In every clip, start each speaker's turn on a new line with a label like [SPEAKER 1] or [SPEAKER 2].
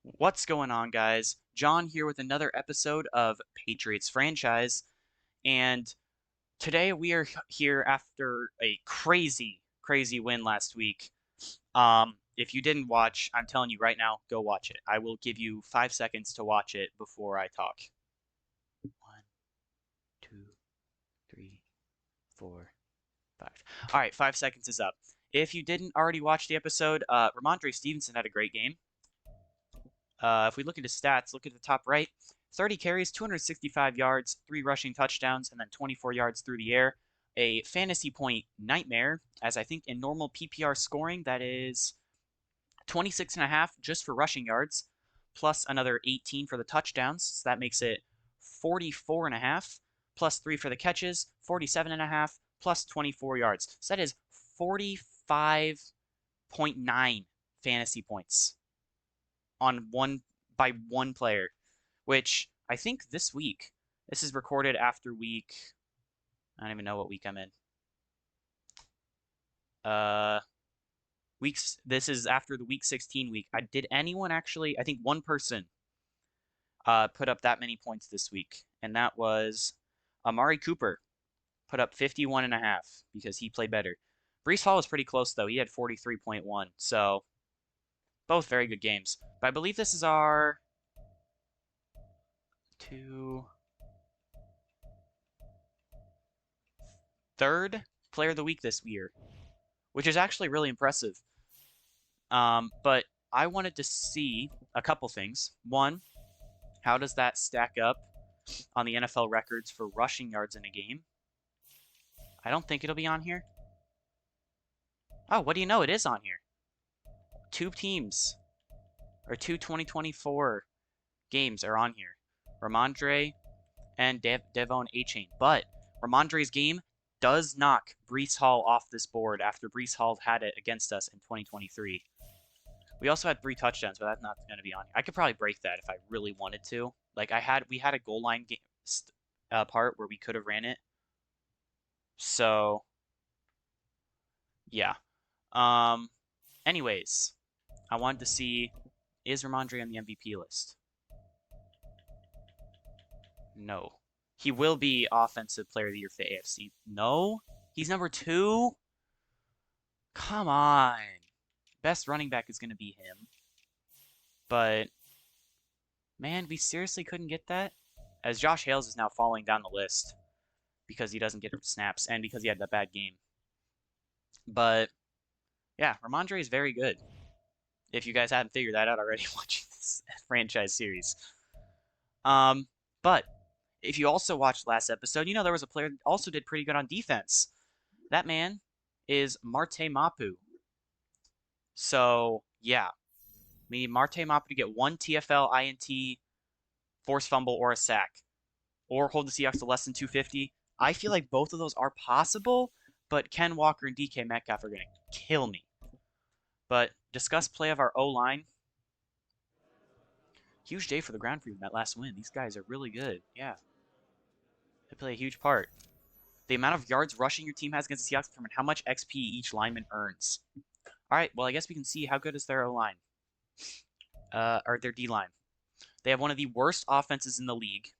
[SPEAKER 1] What's going on, guys? John here with another episode of Patriots Franchise, and today we are here after a crazy win last week. If you didn't watch, I'm telling you right now, go watch it. I will give you 5 seconds to watch it before I talk. 1, 2, 3, 4, 5. All right, 5 seconds is up. If you didn't already watch the episode, Ramondre Stevenson had a great game. If we look at his stats, look at the top right, 30 carries, 265 yards, 3 rushing touchdowns, and then 24 yards through the air. A fantasy point nightmare, as I think in normal PPR scoring, that is 26.5 just for rushing yards, plus another 18 for the touchdowns. So that makes it 44.5, plus 3 for the catches, 47.5, plus 24 yards. So that is 45.9 fantasy points on one player, which I think this week, this is recorded after week, I don't even know what week I'm in. This is after the week 16 week. Did anyone actually, I think one person put up that many points this week, and that was Amari Cooper, put up 51.5 because he played better. Breece Hall was pretty close though. He had 43.1, so both very good games. But I believe this is our third player of the week this year, which is actually really impressive. But I wanted to see a couple things. One, how does that stack up on the NFL records for rushing yards in a game? I don't think it'll be on here. Oh, what do you know? It is on here. Two teams, or two 2024 games are on here. Ramondre and Devon Achane. But Ramondre's game does knock Breece Hall off this board after Breece Hall had it against us in 2023. We also had 3 touchdowns, but that's not going to be on here. I could probably break that if I really wanted to. Like we had a goal line game, part where we could have ran it. So, yeah. Anyways, I wanted to see, is Ramondre on the MVP list? No. He will be Offensive Player of the Year for the AFC. No? He's number 2? Come on. Best running back is going to be him. But, man, we seriously couldn't get that? As Josh Hales is now falling down the list because he doesn't get snaps and because he had that bad game. But, yeah, Ramondre is very good. If you guys hadn't figured that out already watching this franchise series. But if you also watched last episode, you know there was a player that also did pretty good on defense. That man is Marte Mapu. So, yeah. We need Marte Mapu to get 1 TFL, INT, forced fumble, or a sack. Or hold the Seahawks to less than 250. I feel like both of those are possible, but Ken Walker and DK Metcalf are going to kill me. But discuss play of our O-line. Huge day for the ground crew in that last win. These guys are really good. Yeah. They play a huge part. The amount of yards rushing your team has against the Seahawks determine how much XP each lineman earns. All right, well, I guess we can see how good is their O-line. Or their D-line. They have one of the worst offenses in the league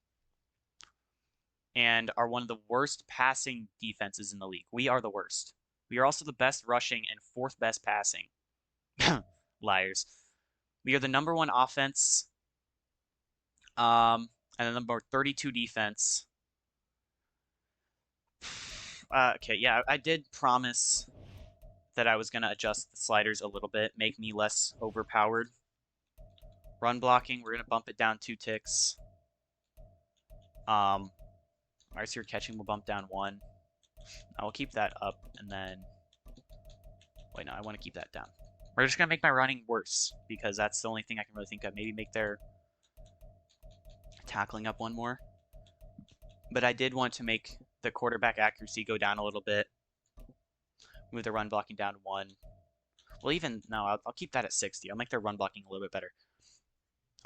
[SPEAKER 1] and are one of the worst passing defenses in the league. We are the worst. We are also the best rushing and 4th best passing. Liars. We are the number 1 offense and the number 32 defense. Okay, yeah, I did promise that I was going to adjust the sliders a little bit, make me less overpowered. Run blocking, we're going to bump it down 2 ticks. RCR catching will bump down 1. I will keep that up, and then... Wait, no, I want to keep that down. We're just going to make my running worse, because that's the only thing I can really think of. Maybe make their tackling up 1 more. But I did want to make the quarterback accuracy go down a little bit. Move the run blocking down 1. Well, even, no, I'll keep that at 60. I'll make their run blocking a little bit better.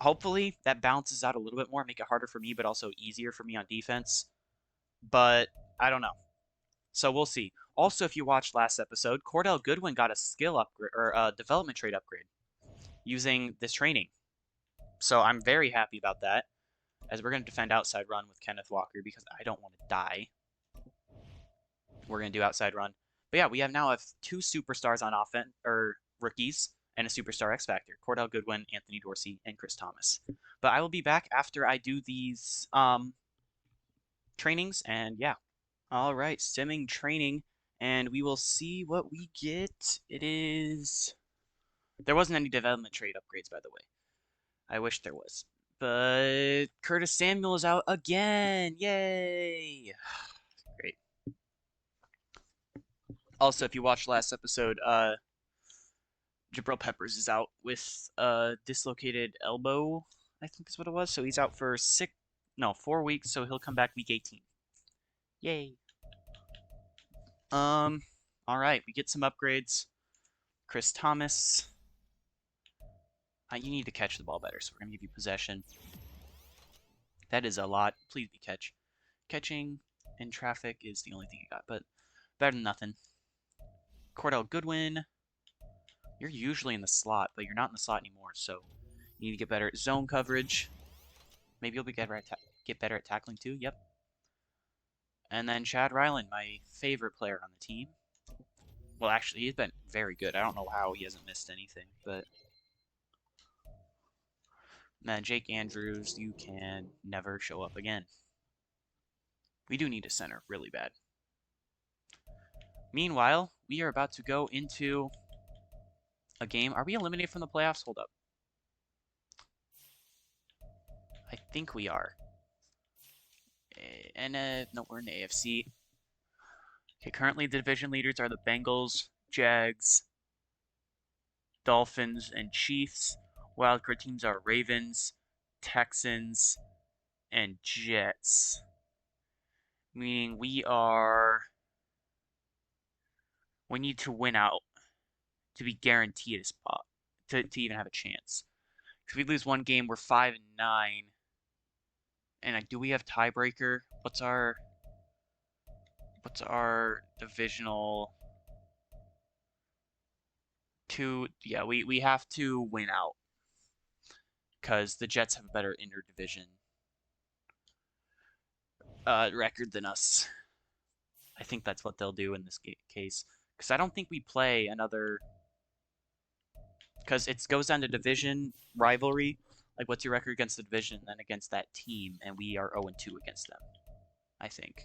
[SPEAKER 1] Hopefully, that balances out a little bit more, make it harder for me, but also easier for me on defense. But I don't know. So we'll see. Also, if you watched last episode, Cordell Goodwin got a skill upgrade or a development trade upgrade using this training. So I'm very happy about that, as we're going to defend outside run with Kenneth Walker because I don't want to die. We're going to do outside run. But yeah, we now have 2 superstars on offense, or rookies, and a superstar X Factor. Cordell Goodwin, Anthony Dorsey, and Chris Thomas. But I will be back after I do these trainings, and yeah. All right, simming training, and we will see what we get. It is... There wasn't any development trade upgrades, by the way. I wish there was. But Curtis Samuel is out again. Yay! Great. Also, if you watched last episode, Jabril Peppers is out with a dislocated elbow, I think is what it was. So he's out for 4 weeks, so he'll come back week 18. Yay. All right, we get some upgrades. Chris Thomas. You need to catch the ball better, so we're going to give you possession. That is a lot. Please be catch. Catching in traffic is the only thing you got, but better than nothing. Cordell Goodwin. You're usually in the slot, but you're not in the slot anymore, so you need to get better at zone coverage. Maybe you'll get better at tackling too. Yep. And then Chad Ryland, my favorite player on the team. Well, actually, he's been very good. I don't know how he hasn't missed anything, but... Man, Jake Andrews, you can never show up again. We do need a center really bad. Meanwhile, we are about to go into a game. Are we eliminated from the playoffs? Hold up. I think we are. And no, we're in the AFC. Okay, currently the division leaders are the Bengals, Jags, Dolphins, and Chiefs. Wildcard teams are Ravens, Texans, and Jets. Meaning we need to win out to be guaranteed a spot, to even have a chance. If we lose one game, we're 5-9. And do we have tiebreaker? What's our divisional? Yeah, we have to win out. Because the Jets have a better interdivision record than us. I think that's what they'll do in this case. Because I don't think we play another... Because it goes down to division rivalry. Like, what's your record against the division, then against that team, and we are 0-2 against them, I think.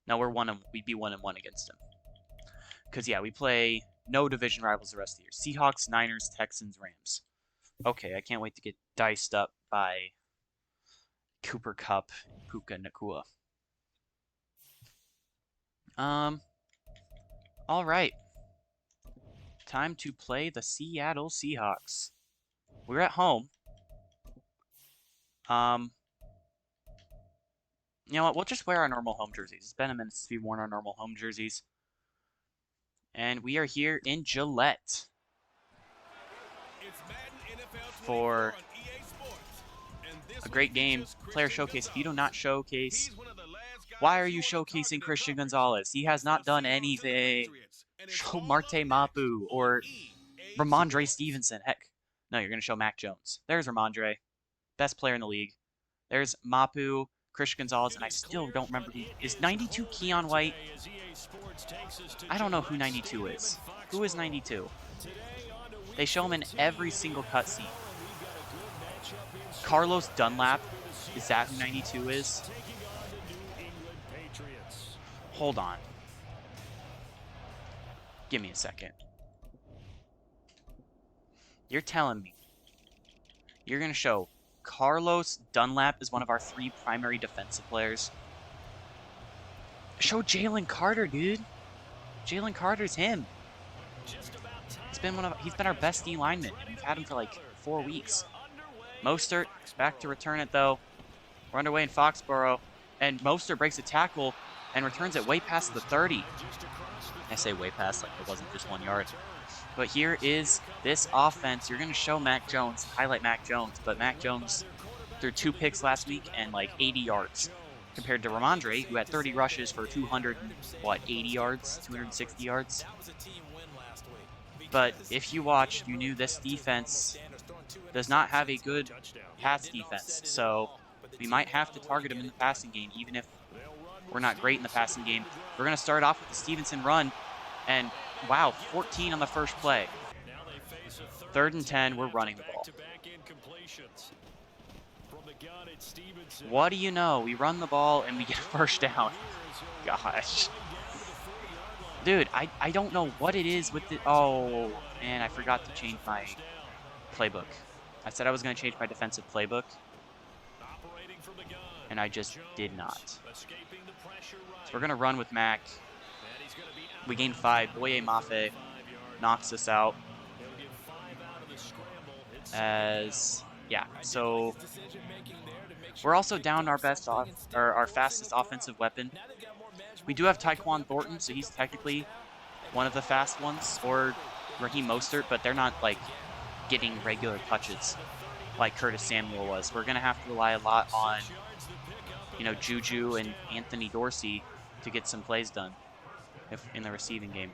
[SPEAKER 1] No, we'd be 1-1 against them. Because, yeah, we play no division rivals the rest of the year. Seahawks, Niners, Texans, Rams. Okay, I can't wait to get diced up by Cooper Kupp and Puka Nacua. All right. Time to play the Seattle Seahawks. We're at home. You know what? We'll just wear our normal home jerseys. It's been a minute since we've worn our normal home jerseys. And we are here in Gillette for a great game. Player showcase. If you do not showcase, why are you showcasing Christian Gonzalez? He has not done anything. Show Marte Mapu or Ramondre Stevenson. Heck, no, you're going to show Mac Jones. There's Ramondre, best player in the league. There's Mapu, Christian Gonzalez, and I still don't remember who is 92. Keon White. I don't know who 92 is. Who is 92? They show him in every single cutscene. Carlos Dunlap. Is that who 92 is? Hold on. Give me a second. You're telling me you're going to show Carlos Dunlap as one of our 3 primary defensive players? Show Jalen Carter, dude. Jalen Carter's him. He's been our best D lineman. We've had him for like 4 weeks. Mostert is back to return it though. We're underway in Foxborough, and Mostert breaks a tackle and returns it way past the 30. I say way past, like it wasn't just 1 yard. But here is this offense. You're going to show Mac Jones, highlight Mac Jones, but Mac Jones threw 2 picks last week and like 80 yards. Compared to Ramondre, who had 30 rushes for 280 yards, 260 yards. But if you watched, you knew this defense does not have a good pass defense, so we might have to target him in the passing game, even if we're not great in the passing game. We're going to start off with the Stevenson run, and wow, 14 on the first play. 3rd and 10, we're running the ball. What do you know? We run the ball and we get first down. Gosh. Dude, I don't know what it is with the... Oh, man, I forgot to change my playbook. I said I was going to change my defensive playbook, and I just did not. So we're going to run with Mac. We gain 5. Boye Mafe knocks us out. Yeah, so we're also down our our fastest offensive weapon. We do have Tyquan Thornton, so he's technically one of the fast ones, or Raheem Mostert, but they're not like getting regular touches like Curtis Samuel was. We're gonna have to rely a lot on, you know, Juju and Anthony Dorsey to get some plays done in the receiving game.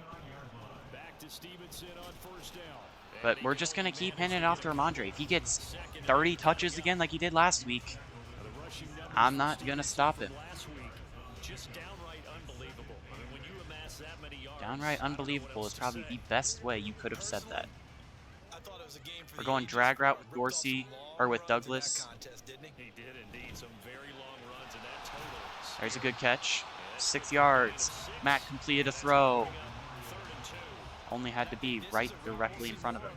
[SPEAKER 1] But we're just going to keep handing it off to Ramondre. If he gets 30 touches again like he did last week, I'm not going to stop him. Downright unbelievable is probably the best way you could have said that. We're going drag route with Dorsey, or with Douglas. There's a good catch. 6 yards. Matt completed a throw. Only had to be right directly in front of him.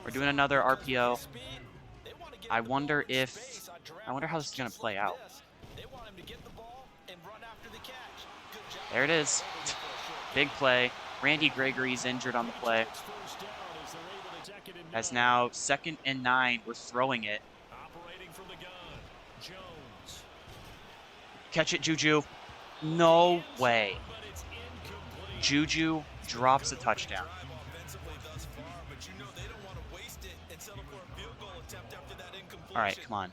[SPEAKER 1] We're doing another RPO. I wonder how this is going to play out. There it is. Big play. Randy Gregory's injured on the play. As now 2nd and 9, we're throwing it. Catch it, Juju. No way. Juju drops a touchdown. All right, come on.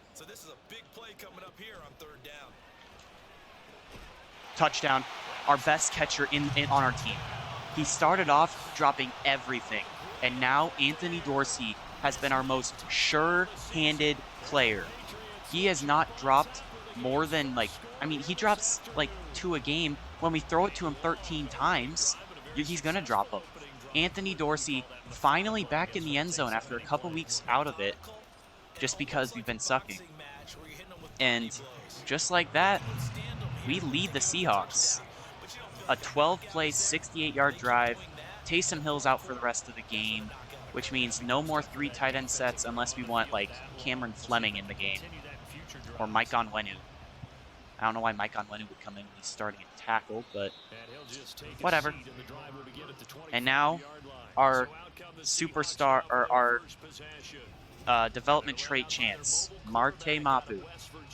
[SPEAKER 1] Touchdown. Our best catcher on our team. He started off dropping everything, and now Anthony Dorsey has been our most sure-handed player. He has not dropped more than, he drops 2 a game. When we throw it to him 13 times, he's going to drop them. Anthony Dorsey finally back in the end zone after a couple weeks out of it, just because we've been sucking. And just like that, we lead the Seahawks. A 12-play, 68-yard drive. Taysom Hill's out for the rest of the game, which means no more 3 tight end sets unless we want, Cameron Fleming in the game. Or Mike Onwenu. I don't know why Mike Onwenu would come in when he's starting at tackle, but whatever. And now our superstar, or our development trait chance, Marte Mapu,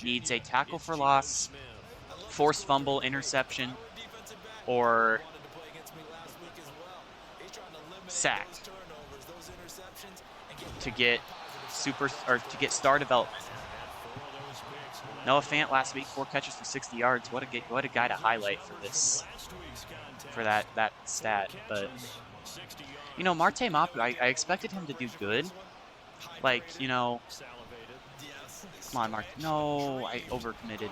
[SPEAKER 1] needs a tackle for loss, forced fumble, interception, or sack to get star development. Noah Fant last week, 4 catches for 60 yards. What a guy to highlight for that stat. But you know, Marte Mapu, I expected him to do good. Come on, Marte. No, I overcommitted.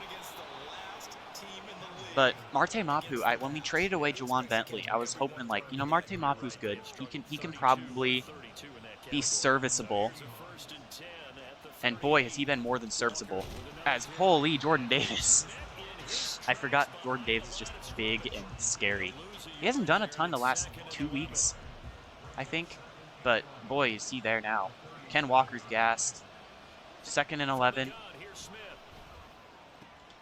[SPEAKER 1] But Marte Mapu, when we traded away Juwan Bentley, I was hoping Marte Mapu's good. He can probably be serviceable. And boy, has he been more than serviceable. As holy Jordan Davis. I forgot Jordan Davis is just big and scary. He hasn't done a ton the last 2 weeks, I think. But boy, is he there now. Ken Walker's gassed. 2nd and 11.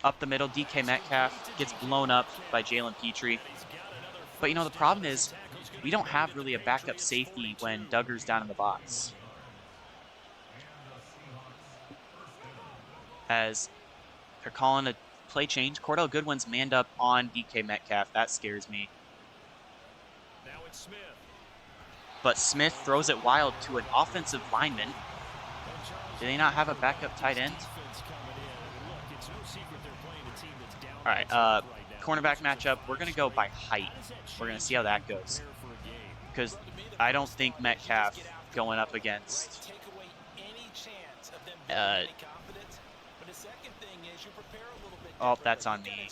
[SPEAKER 1] Up the middle, DK Metcalf gets blown up by Jalen Petrie. But the problem is we don't have really a backup safety when Duggar's down in the box. As they're calling a play change, Cordell Goodwin's manned up on DK Metcalf. That scares me. But Smith throws it wild to an offensive lineman. Do they not have a backup tight end? All right, cornerback matchup. We're going to go by height. We're going to see how that goes. Because I don't think Metcalf going up against Oh, that's on me.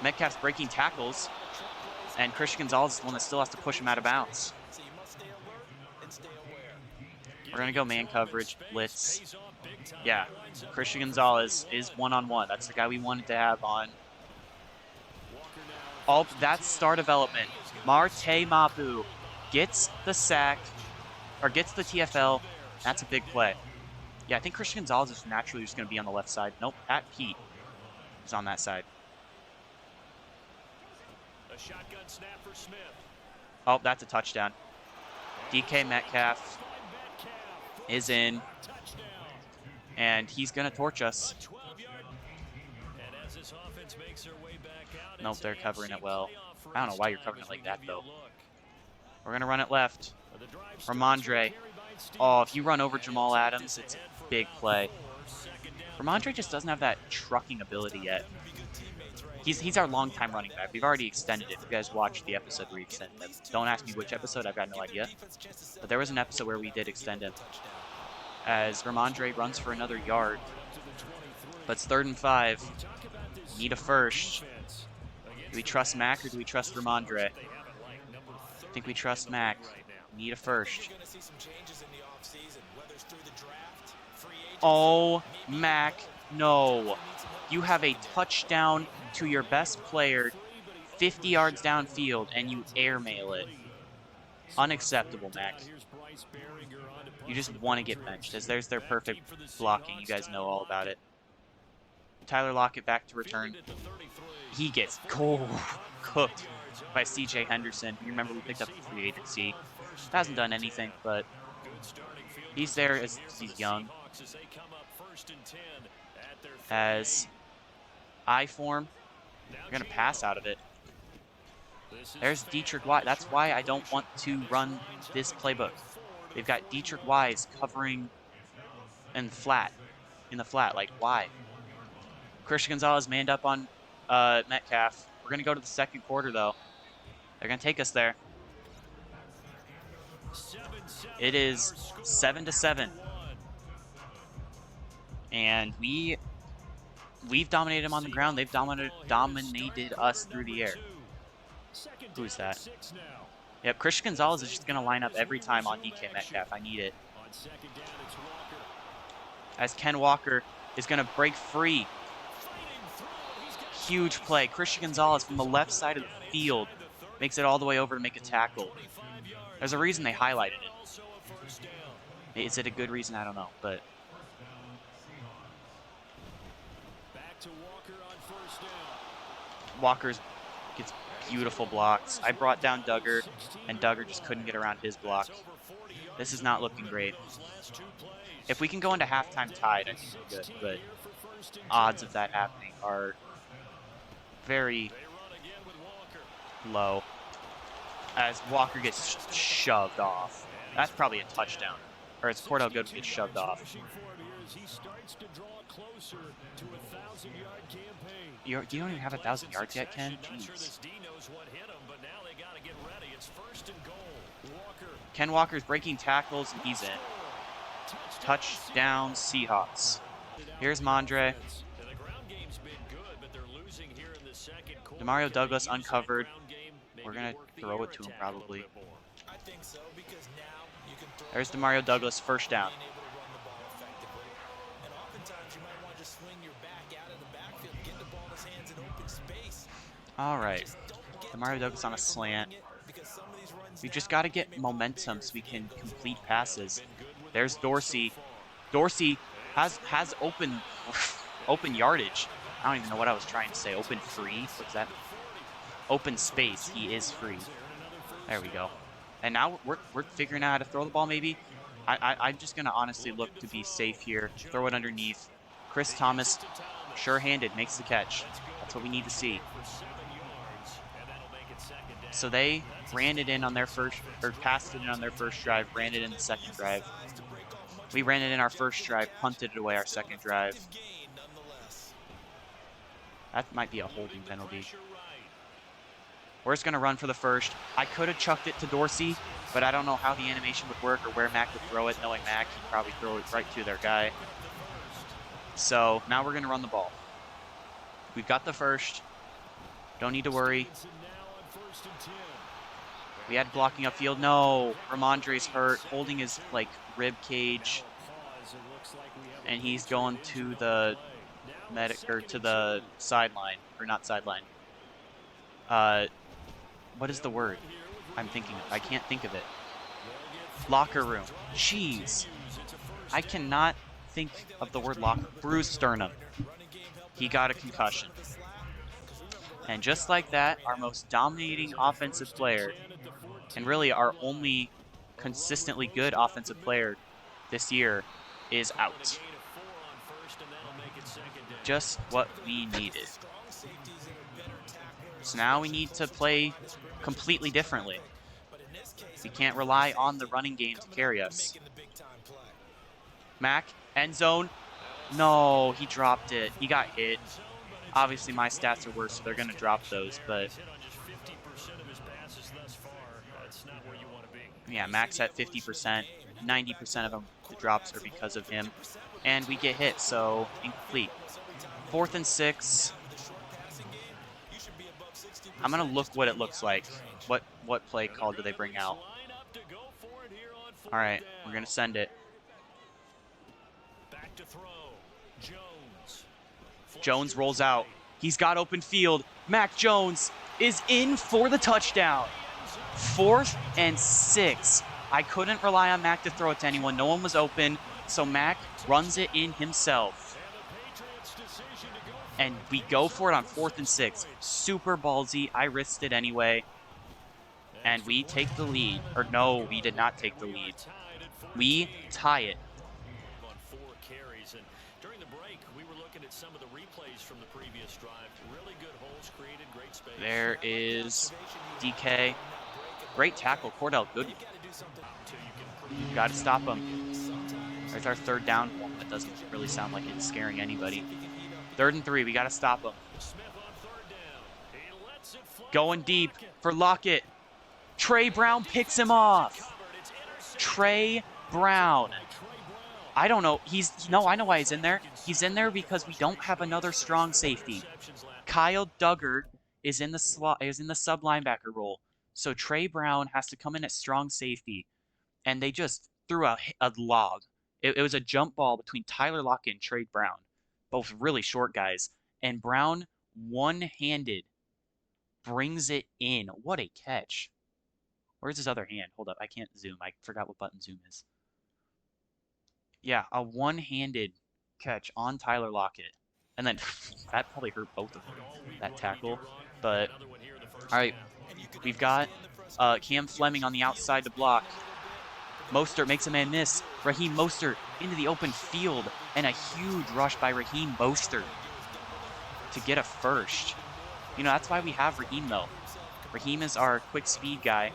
[SPEAKER 1] Metcalf's breaking tackles, and Christian Gonzalez is the one that still has to push him out of bounds. We're going to go man coverage, blitz. Yeah, Christian Gonzalez is one-on-one. That's the guy we wanted to have on. Oh, that's star development. Marte Mapu gets the sack, or gets the TFL. That's a big play. Yeah, I think Christian Gonzalez is naturally just going to be on the left side. Nope, Pat Pete is on that side.
[SPEAKER 2] A shotgun snap for Smith.
[SPEAKER 1] Oh, that's a touchdown. DK Metcalf is in, and he's going to torch us. Nope, they're covering it well. I don't know why you're covering it like that, though. We're going to run it left. Ramondre. Oh, if you run over Jamal Adams, it's a big play. Ramondre just doesn't have that trucking ability yet. He's our long-time running back. We've already extended it. If you guys watched the episode where we extended him. Don't ask me which episode. I've got no idea. But there was an episode where we did extend him. As Ramondre runs for another yard. But it's 3rd and 5. Need a first. Do we trust Mac or do we trust Ramondre? I think we trust Mac. Need a first. Oh, Mac, no. You have a touchdown to your best player 50 yards downfield and you airmail it. Unacceptable, Mac. You just want to get benched, as there's their perfect blocking. You guys know all about it. Tyler Lockett back to return. He gets cooked by CJ Henderson. You remember we picked up the free agency. Hasn't done anything, but he's there as he's young. As I form, we're going to pass out of it. There's Dietrich Wise. That's why I don't want to run this playbook. They've got Dietrich Wise covering in the flat. Like, why? Christian Gonzalez manned up on Metcalf. We're going to go to the second quarter, though. They're going to take us there. It is 7-7. And we've dominated them on the ground. They've dominated us through the air. Who's that? Yep, Christian Gonzalez is just going to line up every time on DK Metcalf. I need it. As Ken Walker is going to break free. Huge play. Christian Gonzalez from the left side of the field makes it all the way over to make a tackle. There's a reason they highlighted it. Is it a good reason? I don't know, but Walker's gets beautiful blocks. I brought down Duggar, and Duggar just couldn't get around his block. This is not looking great. If we can go into halftime tied, I think we're good, but odds of that happening are very low. As Walker gets shoved off. That's probably a touchdown. Or it's Cordell Goodwin gets shoved off. You don't even have 1,000 yards yet, Ken? Jeez. Ken Walker's breaking tackles, and he's in. Touchdown, Seahawks. Here's Mondre. Demario Douglas uncovered. We're going to throw it to him, probably. There's Demario Douglas, first down. All right. Demario Douglas on a slant. We just got to get momentum so we can complete passes. There's Dorsey. Dorsey has open yardage. I don't even know what I was trying to say. Open free? What's that? Open space. He is free. There we go. And now we're figuring out how to throw the ball, maybe. I'm just going to honestly look to be safe here. Throw it underneath. Chris Thomas, sure-handed, makes the catch. That's what we need to see. So they ran it in on their first, or passed it in on their first drive, ran it in the second drive. We ran it in our first drive, punted it away our second drive. That might be a holding penalty. We're just going to run for the first. I could have chucked it to Dorsey, But I don't know how the animation would work or where Mac would throw it. Knowing Mac, he'd probably throw it right to their guy. So now we're going to run the ball. We've got the first. Don't need to worry. We had blocking upfield. No, Ramondre's hurt, holding his rib cage, and he's going to the to the sideline, or not sideline. What is the word I'm thinking of? I can't think of it. Locker room. Jeez, I cannot think of the word locker. Bruised sternum. He got a concussion. And just like that, our most dominating offensive player, and really our only consistently good offensive player this year, is out. Just what we needed. So now we need to play completely differently. We can't rely on the running game to carry us. Mac, end zone. No, he dropped it. He got hit. Obviously, my stats are worse, so they're going to drop those, but yeah, Mac's at 50%. 90% of them, the drops are because of him. And we get hit, so incomplete. 4th and 6. I'm going to look what it looks like. What play call do they bring out? All right, we're going to send it. Jones rolls out. He's got open field. Mac Jones is in for the touchdown. 4th and 6. I couldn't rely on Mac to throw it to anyone. No one was open, so Mac runs it in himself. And we go for it on 4th and 6. Super ballsy. I risked it anyway. And we take the lead. Or no, we did not take the lead. We tie it. There is DK. Great tackle, Cordell Goodwin. Got to stop him. There's our 3rd down. Well, that doesn't really sound like it's scaring anybody. 3rd and 3. We got to stop him. Going deep for Lockett. Trey Brown picks him off. Trey Brown. I don't know. I know why he's in there. He's in there because we don't have another strong safety. Kyle Duggar is in the sub linebacker role. So Trey Brown has to come in at strong safety. And they just threw a log. It was a jump ball between Tyler Lockett and Trey Brown. Both really short guys. And Brown, one-handed, brings it in. What a catch. Where's his other hand? Hold up. I can't zoom. I forgot what button zoom is. Yeah, a one-handed catch on Tyler Lockett. And then that probably hurt both of them, that tackle. But, all right, we've got Cam Fleming on the outside to block. Mostert makes a man miss. Raheem Mostert into the open field. And a huge rush by Raheem Mostert to get a first. You know, that's why we have Raheem, though. Raheem is our quick speed guy.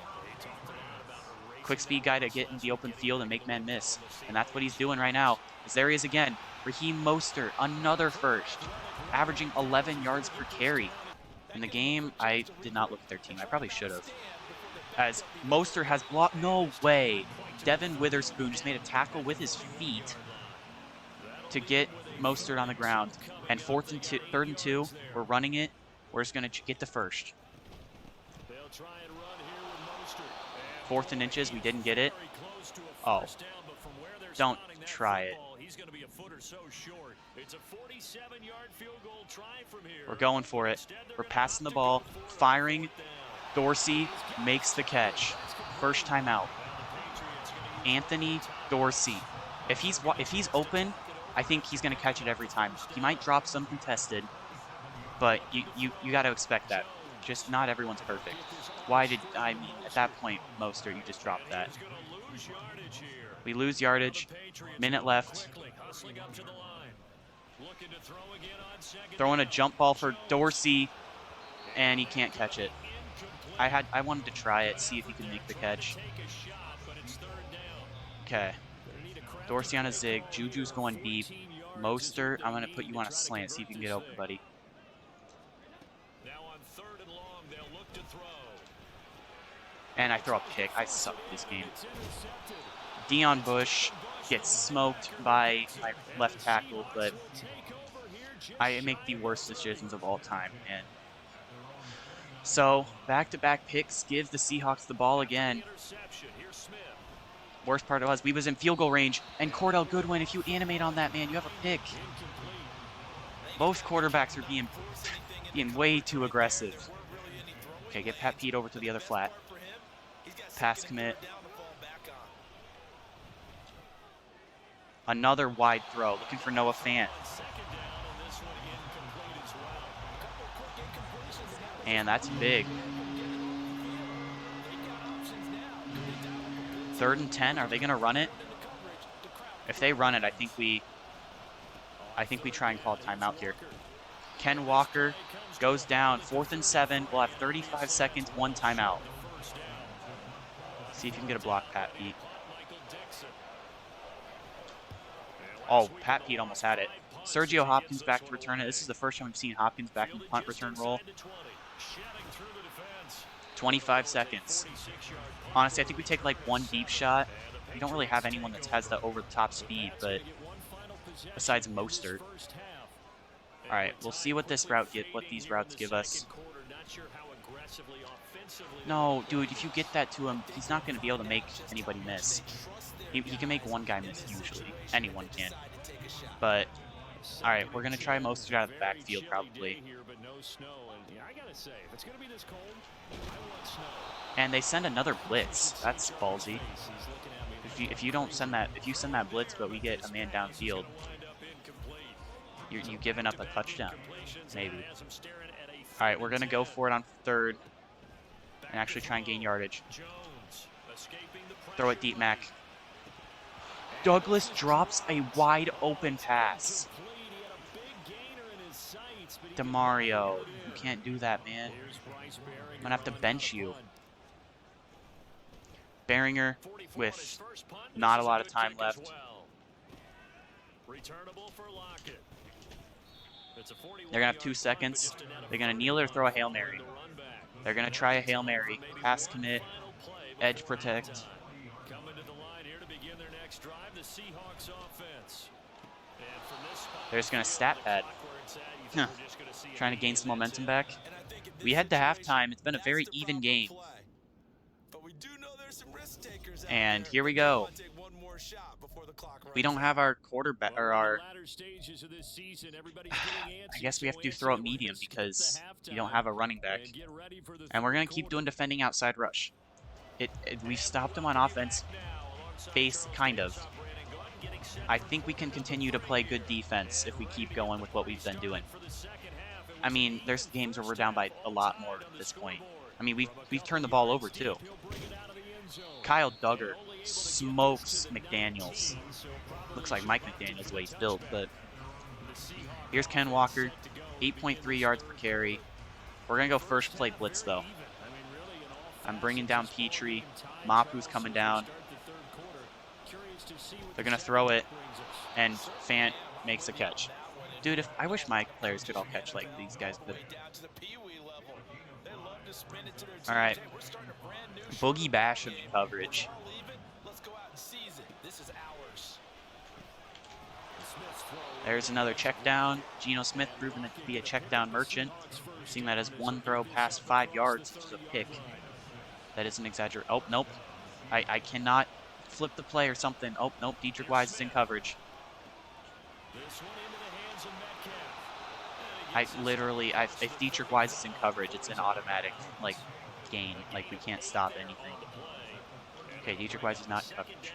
[SPEAKER 1] Quick speed guy to get in the open field and make man miss. And that's what he's doing right now. As there he is again. Raheem Mostert, another first. Averaging 11 yards per carry. In the game, I did not look at their team. I probably should have. As Mostert has blocked. No way. Devin Witherspoon just made a tackle with his feet to get Mostert on the ground. And 3rd and 2. We're running it. We're just going to get the first. 4th and inches. We didn't get it. Oh. Don't try it. We're going for it. We're passing the ball. Firing. Dorsey makes the catch. First time out. Anthony Dorsey. If he's open, I think he's going to catch it every time. He might drop some contested, but you got to expect that. Just not everyone's perfect. At that point, Mostert, you just dropped that. We lose yardage. Minute left. Throwing a jump ball for Dorsey, and he can't catch it. I wanted to try it, see if he could make the catch. Okay. Dorsey on a zig. Juju's going deep. Mostert, I'm going to put you on a slant. See if you can get open, buddy. And I throw a pick. I suck this game. Dion Bush gets smoked by my left tackle, but I make the worst decisions of all time, man. So, back-to-back picks give the Seahawks the ball again. Worst part was we was in field goal range, and Cordell Goodwin, if you animate on that, man, you have a pick. Both quarterbacks are being way too aggressive. Okay, get Pat Pete over to the other flat. Pass commit. Another wide throw, looking for Noah Fant. And that's big. 3rd and 10, are they going to run it? If they run it, I think we try and call a timeout here. Ken Walker goes down, 4th and 7. We'll have 35 seconds, 1 timeout. See if you can get a block, Pat Pete. Oh, Pat Pete almost had it. Sergio Hopkins back to return it. This is the first time we've seen Hopkins back in the punt return role. 25 seconds. Honestly, I think we take like 1 deep shot. We don't really have anyone that has the over-the-top speed, but besides Mostert. All right, we'll see what these routes give us. No, dude, if you get that to him, he's not going to be able to make anybody miss. He can make one guy miss usually. Anyone can. But, all right, we're going to try Mostert out of the backfield probably. And they send another blitz. That's ballsy. If you send that blitz, but we get a man downfield, you're giving up a touchdown, maybe. All right, we're gonna go for it on 3rd, and actually try and gain yardage. Throw it deep, Mac. Douglas drops a wide open pass. DeMario, you can't do that, man. I'm gonna have to bench you. Behringer with not a lot of time left. They're gonna have 2 seconds. They're gonna kneel or throw a Hail Mary. They're gonna try a Hail Mary. Pass commit, edge protect. They're just gonna stat pad. Huh. Trying to gain some momentum back. We head to halftime. It's been a very even game. And here we go. We don't have our quarterback, or our... I guess we have to throw it medium because we don't have a running back. And we're going to keep doing defending outside rush. We've stopped them on offense, kind of. I think we can continue to play good defense if we keep going with what we've been doing. I mean, there's games where we're down by a lot more at this point. I mean, we've turned the ball over too. Kyle Duggar smokes McDaniels. Looks like Mike McDaniels the way he's built, but here's Ken Walker, 8.3 yards per carry. We're gonna go first play blitz though. I'm bringing down Petrie. Mapu's coming down. They're gonna throw it, and Fant makes a catch. Dude, I wish my players could all catch like these guys could. All right, Boogie Basham in coverage. There's another check down. Geno Smith proven to be a check down merchant, seeing that as 1 throw past 5 yards, which is a pick. That is an exaggeration. Oh, nope. I cannot flip the play or something. Oh, nope. Dietrich Wise is in coverage. If Dietrich Wise is in coverage, it's an automatic, like, gain. Like, we can't stop anything. Okay, Dietrich Wise is not in coverage.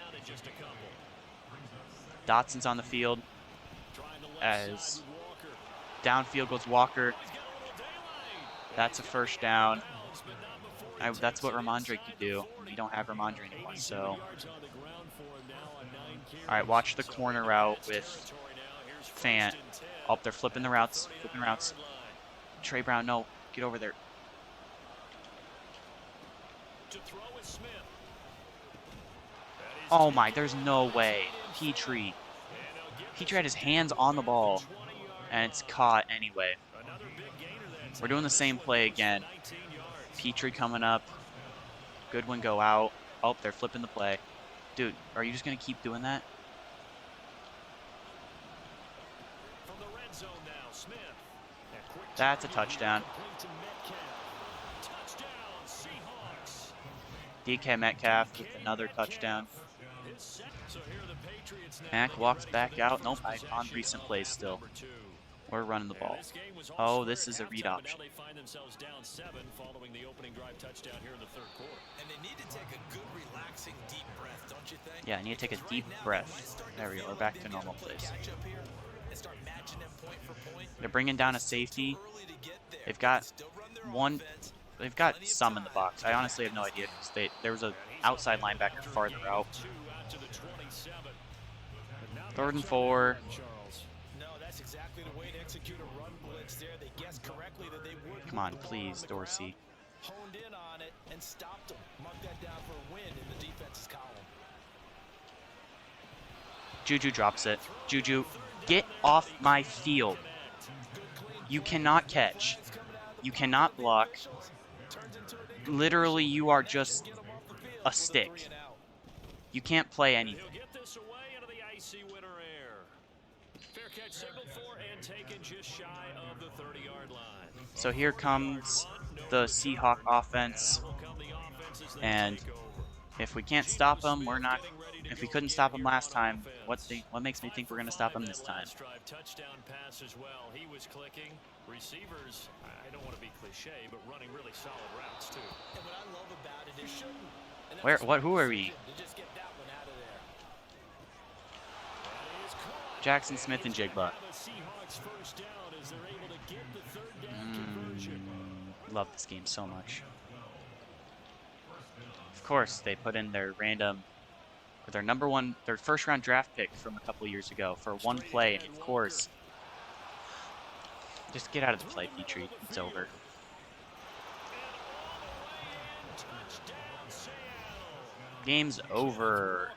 [SPEAKER 1] Dotson's on the field. As downfield goes Walker. That's a first down. That's what Ramondre could do. We don't have Ramondre anymore, so. All right, watch the corner route with Fant. Oh, they're flipping the routes. Trey Brown, no, get over there. Oh my, there's no way. Petrie had his hands on the ball, and it's caught anyway. We're doing the same play again. Petrie coming up. Goodwin go out. Oh, they're flipping the play. Dude, are you just going to keep doing that?
[SPEAKER 2] From the red zone now, Smith.
[SPEAKER 1] That's a touchdown.
[SPEAKER 2] Touchdown, Seahawks.
[SPEAKER 1] DK Metcalf with another touchdown.
[SPEAKER 2] So here are the Patriots now.
[SPEAKER 1] Mac walks back out. Nope, on recent plays still. We're running the ball. Oh, this is a read option.
[SPEAKER 2] Now they find themselves down 7 following the opening drive touchdown here in the third quarter.
[SPEAKER 3] And they need to take a good, relaxing, deep breath, don't you think?
[SPEAKER 1] Yeah, I need to take a deep breath. There we go. We're back to normal place. They're bringing down a safety. They've got one. They've got some in the box. I honestly have no idea because there was an outside linebacker farther out. 3rd and 4.
[SPEAKER 3] No, that's exactly the way to execute a run blitz there. They guessed correctly that they would.
[SPEAKER 1] Come on, please, Dorsey.
[SPEAKER 3] Honed in on it and stopped them. Mark that down for a win in the defense's column.
[SPEAKER 1] Juju drops it. Juju, get off my field. You cannot catch. You cannot block. Literally, you are just a stick. You can't play anything. So here comes the Seahawk offense, and if we can't stop them, we're not. If we couldn't stop them last time, what makes me think we're going to stop them this time?
[SPEAKER 2] Touchdown pass as well. He was clicking. Receivers, I don't want to be cliche, but running really solid routes too.
[SPEAKER 3] And what I love about it is shooting.
[SPEAKER 1] Where? What? Who are we? Jackson Smith and Jigba. Love this game so much. Of course, they put in their their first round draft pick from a couple years ago for one play, and of course, just get out of the play, Petrie. It's over. Game's over.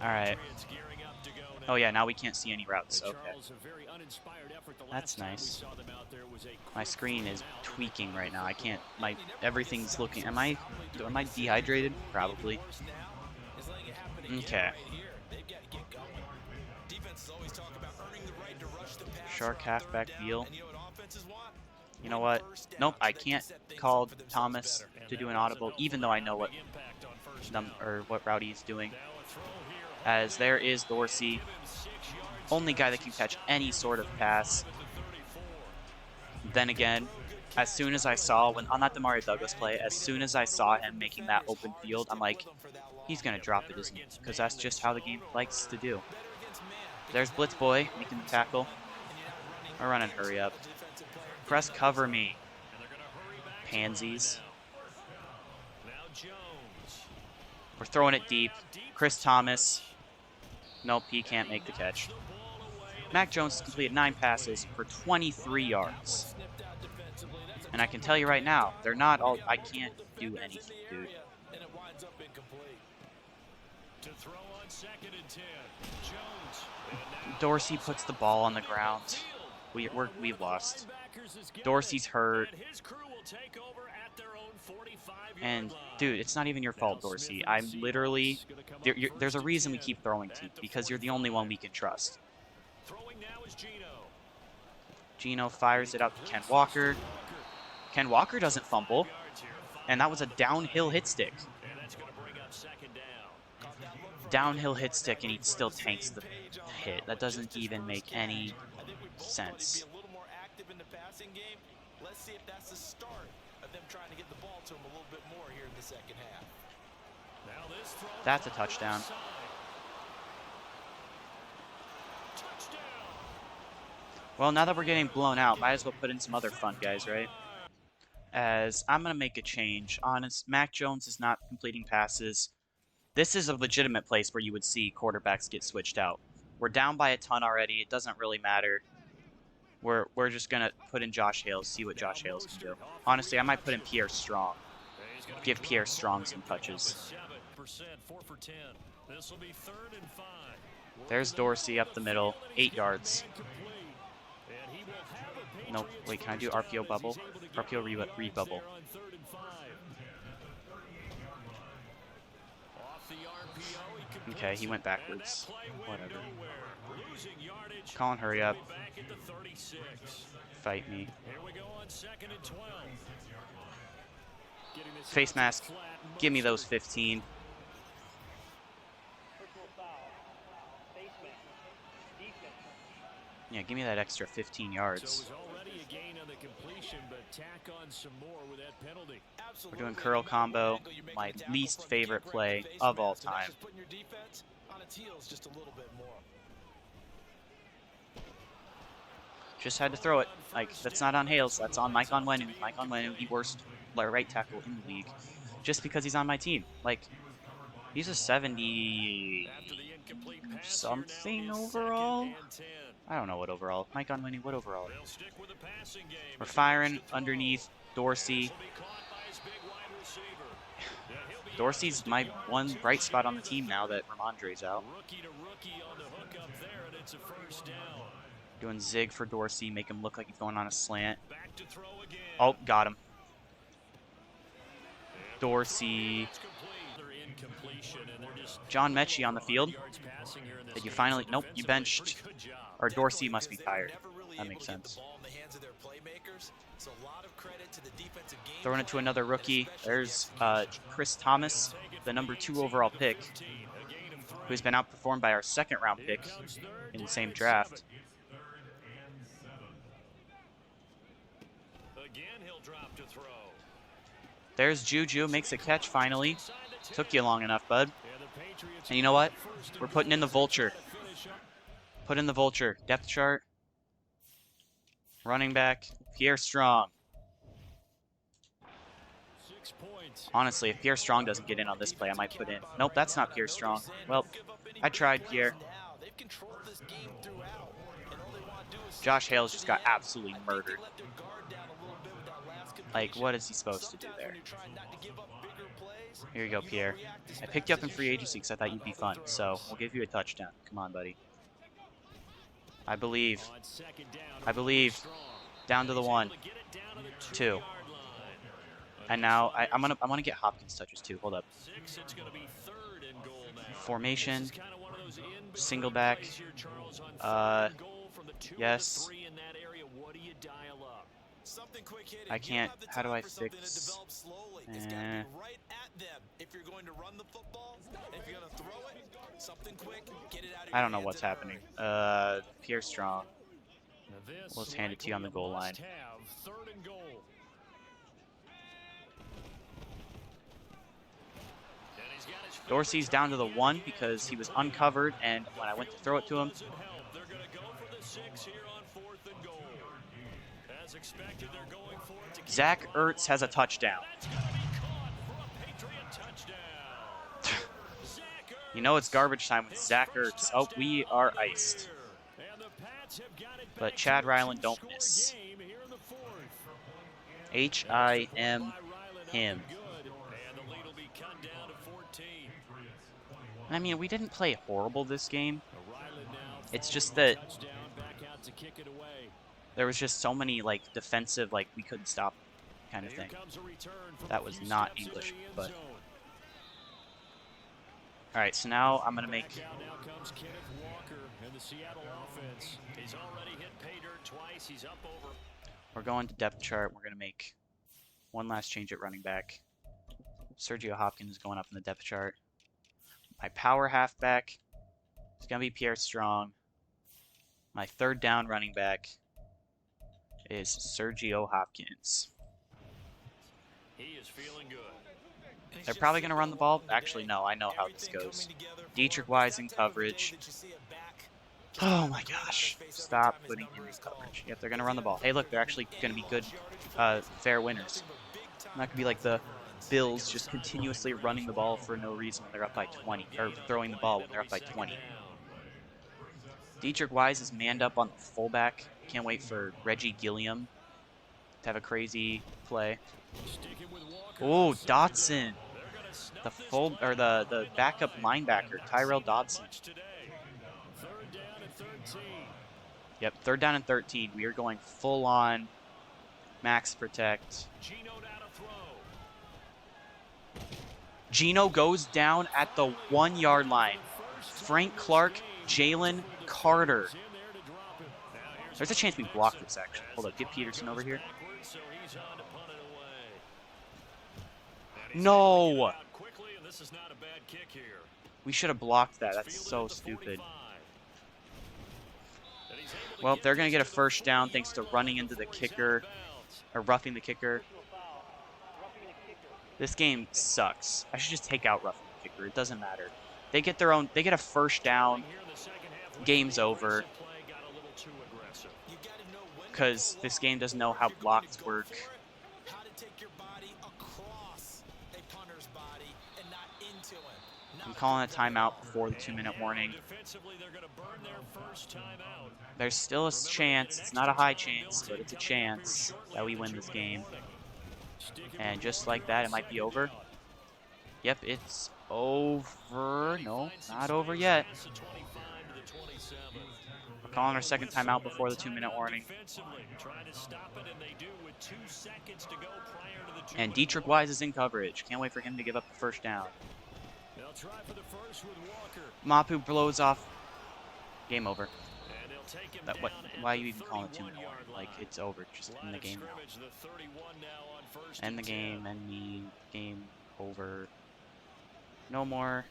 [SPEAKER 1] All right. Oh yeah, now we can't see any routes. Okay. That's nice. My screen is tweaking right now. I can't. Everything's looking. Am I dehydrated? Probably. Okay. Shark halfback deal. You know what? Nope, I can't call Thomas to do an audible, even though I know what route he's doing. As there is Dorsey, only guy that can catch any sort of pass. Then again, as soon as I saw on that Demario Douglas play, as soon as I saw him making that open field, I'm like, he's gonna drop it, isn't he? Because that's just how the game likes to do. There's Blitz Boy making the tackle. We're running, hurry up. Press cover me. Pansies. We're throwing it deep. Chris Thomas. Nope, he can't make the catch. Mac Jones has completed 9 passes for 23 yards. And I can tell you right now, they're not all. I can't do anything, dude. Dorsey puts the ball on the ground. We've lost. Dorsey's hurt. And dude, it's not even your fault, Dorsey. I'm literally. There's a reason we keep throwing to, because you're the only one we can trust. Gino fires it out to Ken Walker. Ken Walker doesn't fumble, and that was a downhill hit stick. Downhill hit stick, and he still tanks the hit. That doesn't even make any sense.
[SPEAKER 3] Let's see if that's the start of them trying to get the ball to him a little bit more here in the second half.
[SPEAKER 1] That's a touchdown. Well, now that we're getting blown out, might as well put in some other fun guys, right? As I'm going to make a change. Mac Jones is not completing passes. This is a legitimate place where you would see quarterbacks get switched out. We're down by a ton already. It doesn't really matter. We're just going to put in Josh Hales, see what Josh Hales can do. Honestly, I might put in Pierre Strong. Give Pierre Strong some touches. There's Dorsey up the middle, 8 yards. Nope, wait, can I do RPO bubble? RPO re-bubble. Okay, he went backwards. Whatever. Colin, hurry up. Fight me. Face mask. Give me those 15. Yeah, give me that extra 15 yards. We're doing curl combo, my least favorite play of all time. Just had to throw it. Like, that's not on Hales, that's on Mike Onwenu. Mike Onwenu, the worst right tackle in the league. Just because he's on my team. Like, he's a 70 something overall. I don't know what overall. Mike Onwenu, what overall? We're firing underneath Dorsey. Dorsey's my one bright spot on the team now that Ramondre's out. Doing zig for Dorsey, make him look like he's going on a slant. Oh, got him. Dorsey. John Mechie on the field. Did you finally? Nope, you benched. Or Dorsey must be tired. That makes sense. Throwing it to another rookie. There's Chris Thomas, the #2 overall pick, who's been outperformed by our second-round pick in the same draft. There's Juju, makes a catch finally. Took you long enough, bud. And you know what? We're putting in the vulture. Put in the vulture. Depth chart. Running back, Pierre Strong. Honestly, if Pierre Strong doesn't get in on this play, I might put in. Nope, that's not Pierre Strong. Well, I tried, Pierre. Josh Hales just got absolutely murdered. Like, what is he supposed to do there? Here you go, Pierre. I picked you up in free agency because I thought you'd be fun, so we'll give you a touchdown. Come on, buddy. I believe. I believe. Down to the 1, 2. And now I want to get Hopkins touches too. Hold up. Formation. Single back. Yes. I can't. How do I fix? I don't know what's happening. Pierre Strong. We'll just hand it to you on the goal line. Dorsey's down to the 1 because he was uncovered, and when I went to throw it to him, Zach Ertz has a touchdown. You know it's garbage time with Zach Ertz. Oh, we are iced. But Chad Ryland don't miss. H-I-M him. I mean, we didn't play horrible this game. It's just that there was just so many, like, defensive, like, we couldn't stop kind of thing. That was not English, but... Alright, so now I'm going to make... We're going to depth chart. We're going to make one last change at running back. Sergio Hopkins is going up in the depth chart. My power halfback is going to be Pierre Strong. My third down running back is Sergio Hopkins.
[SPEAKER 2] He is feeling good.
[SPEAKER 1] They're probably going to run the ball. Actually, no, I know how this goes. Dietrich Wise in coverage. Oh my gosh. Stop putting him in coverage. Yep, they're going to run the ball. Hey, look, they're actually going to be good, fair winners. Not going to be like the Bills just continuously running the ball for no reason when they're up by 20, or throwing the ball when they're up by 20. Dietrich Wise is manned up on the fullback. Can't wait for Reggie Gilliam to have a crazy play. Oh, Dotson. The backup linebacker, Tyrell Dodson. Yep, 3rd down and 13. We are going full on max protect. Gino goes down at the 1-yard line. Frank Clark, Jalen Carter. There's a chance we block this, actually. Hold up, get Peterson over here. No! We should have blocked that. That's so stupid. Well, they're going to get a first down thanks to running into the kicker, or roughing the kicker. This game sucks. I should just take out roughing the kicker. It doesn't matter. They get a first down. Game's over. Because this game doesn't know how blocks work. I'm calling a timeout before the 2-minute warning. There's still a chance. It's not a high chance, but it's a chance that we win this game. And just like that, it might be over. Yep, it's over. No, not over yet. We're calling our second timeout before the 2-minute warning. And Dietrich Wise is in coverage. Can't wait for him to give up the first down. Mapu blows off. Game over. Why are you even calling it 2-minute warning? Like, it's over. Just end the game now. End the game. End the game. Over. No more.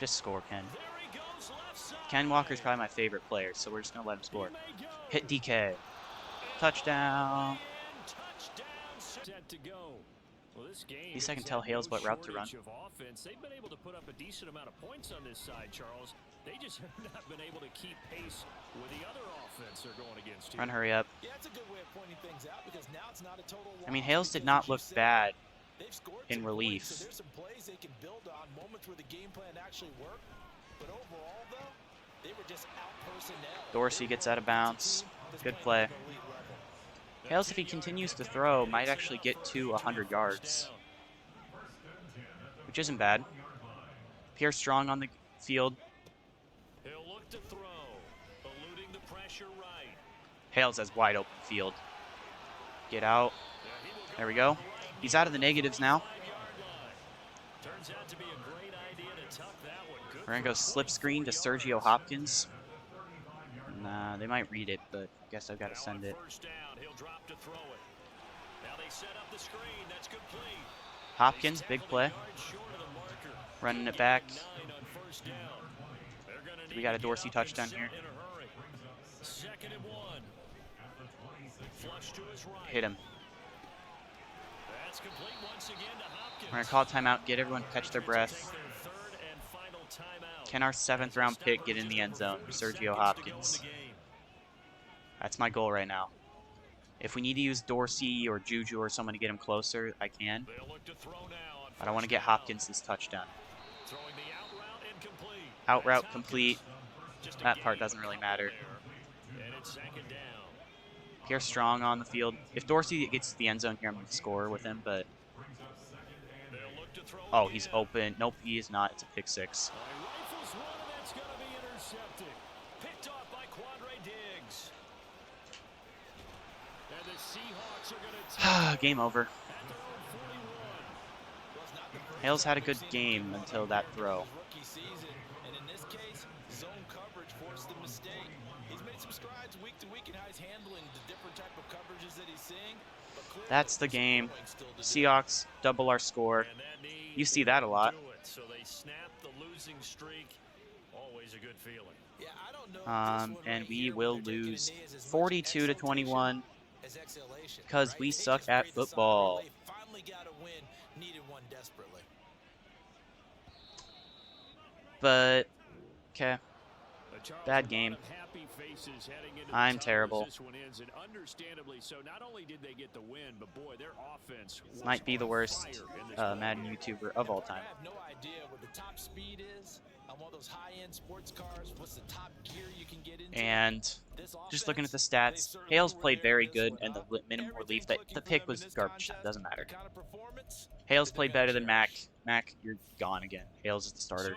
[SPEAKER 1] Just score, Ken. Ken Walker's probably my favorite player, so we're just going to let him score. Hit DK. Touchdown. At least I can tell Hales what route to run.
[SPEAKER 2] They've been able to put up a decent amount of points on this side, Charles. They just have not been able to keep pace with the other offense they're going against.
[SPEAKER 1] Run, hurry up.
[SPEAKER 3] Yeah, that's a good way of pointing things out because now it's not a total loss.
[SPEAKER 1] I mean, Hales did not look bad in relief.
[SPEAKER 3] So there's some plays they can build on, moments where the game plan actually worked. But overall, though, they were just out personnel.
[SPEAKER 1] Dorsey gets out of bounds. Good play. Hales, if he continues to throw, might actually get to 100 yards. Which isn't bad. Pierre Strong on the field.
[SPEAKER 2] He'll look to throw, eluding the pressure right.
[SPEAKER 1] Hales has wide open field. Get out. There we go. He's out of the negatives now.
[SPEAKER 2] Turns out to be a great idea to tuck that one. Good.
[SPEAKER 1] We're going to go slip screen to Sergio Hopkins. Nah, they might read it, but I guess I've got to send it. Hopkins, big play. Running it back. We got a Dorsey touchdown here. Hit him. We're going to call timeout, get everyone to catch their breath. Can our 7th round pick get in the end zone for Sergio Hopkins? That's my goal right now. If we need to use Dorsey or Juju or someone to get him closer, I can. But I want to get Hopkins this touchdown. Out route complete. That part doesn't really matter. Pierre Strong on the field. If Dorsey gets to the end zone here, I'm going to score with him, but... Oh, he's open. Nope, he is not. It's a pick six. Game over. Hales had a good game until that throw. That's the game. Seahawks double our score. You see that a lot. And we will lose 42-21 because we suck at football. But, okay. Bad game. I'm terrible. Might be the worst Madden YouTuber of all time. And just looking at the stats, Hales played very good, and the minimum relief, that the pick was garbage. Doesn't matter. Hales played better than Mac. Mac, you're gone again. Hales is the starter.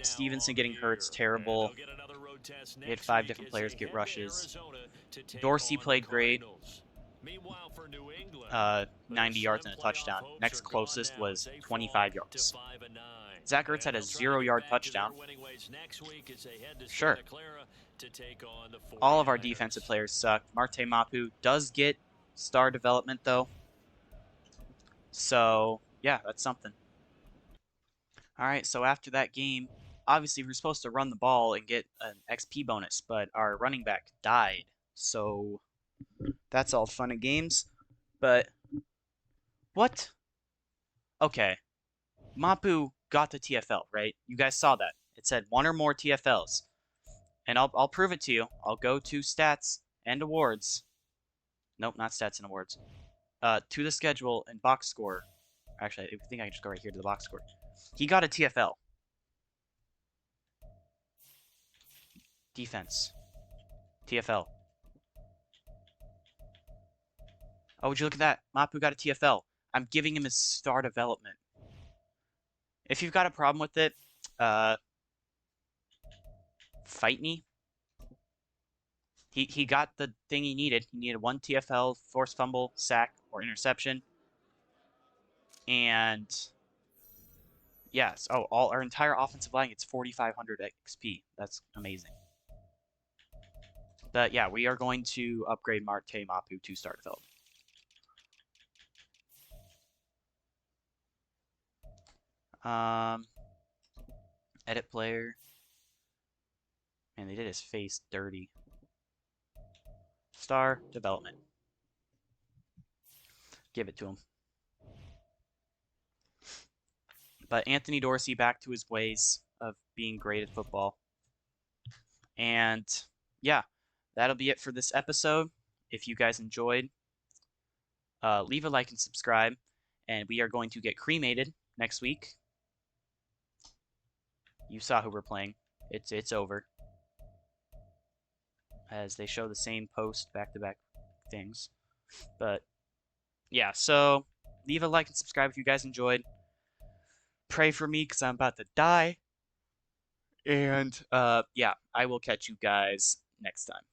[SPEAKER 1] Stevenson getting hurt's terrible. He had 5 different players get rushes. Dorsey played great.
[SPEAKER 2] Meanwhile, for New England,
[SPEAKER 1] 90 yards and a touchdown. Next closest was 25 yards. Zach Ertz had a 0-yard touchdown. Sure. All of our defensive players suck. Marte Mapu does get star development, though. So, yeah, that's something. All right, so after that game, obviously we're supposed to run the ball and get an XP bonus, but our running back died. So, that's all fun and games. But, what? Okay. Mapu got the TFL, right? You guys saw that. It said one or more TFLs. And I'll prove it to you. I'll go to stats and awards. Nope, not stats and awards. To the schedule and box score. Actually, I think I can just go right here to the box score. He got a TFL. Defense. TFL. Oh, would you look at that? Mapu got a TFL. I'm giving him his star development. If you've got a problem with it, fight me. He got the thing he needed. He needed one TFL, forced fumble, sack, or interception. And yes, our entire offensive line gets 4,500 XP. That's amazing. But yeah, we are going to upgrade Marte Mapu to star development. Edit player. Man, they did his face dirty. Star development. Give it to him. But Anthony Dorsey back to his ways of being great at football. And yeah, that'll be it for this episode. If you guys enjoyed, leave a like and subscribe. And we are going to get cremated next week. You saw who we're playing. It's over. As they show the same post back-to-back things. But yeah, so leave a like and subscribe if you guys enjoyed. Pray for me because I'm about to die. And yeah, I will catch you guys next time.